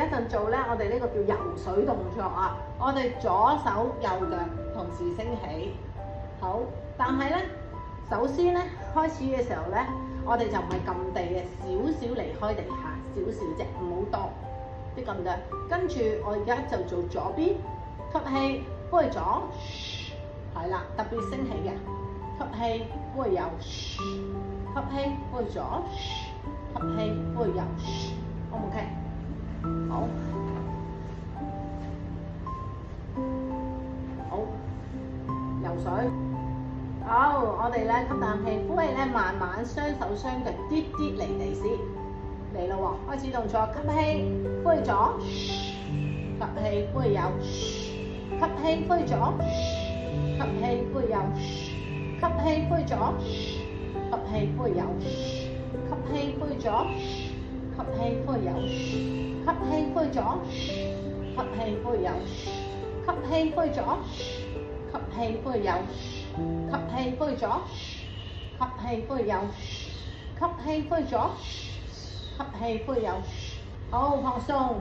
陣做咧，我哋呢個叫游水動作啊。我哋左手右腳同時升起。好，但係咧，首先咧開始嘅時候咧，我哋就唔係撳地嘅，少少離開地下，少少啫，唔好多啲咁多。跟住我而家就做左邊，吸氣，呼氣左，係啦，特別升起嘅，吸氣，呼氣右，吸氣，呼氣左，吸氣，呼氣右 ，O 唔 OK？好，好，游水。好，我哋咧吸啖氣，呼氣咧，慢慢雙手雙腳啲啲離地先，嚟咯喎，開始動作，吸氣，呼氣左，吸氣，呼氣右，吸氣，呼氣左，吸氣，呼氣右，吸氣，呼氣左，吸氣，呼氣右，吸氣，呼氣左，吸氣，呼氣右，吸氣，呼氣左，吸氣，呼氣右，吸氣，呼氣左，吸氣，呼氣右。吸氣，呼氣左，吸氣，呼氣右，吸氣，呼氣左，吸氣，呼氣右。好，放鬆。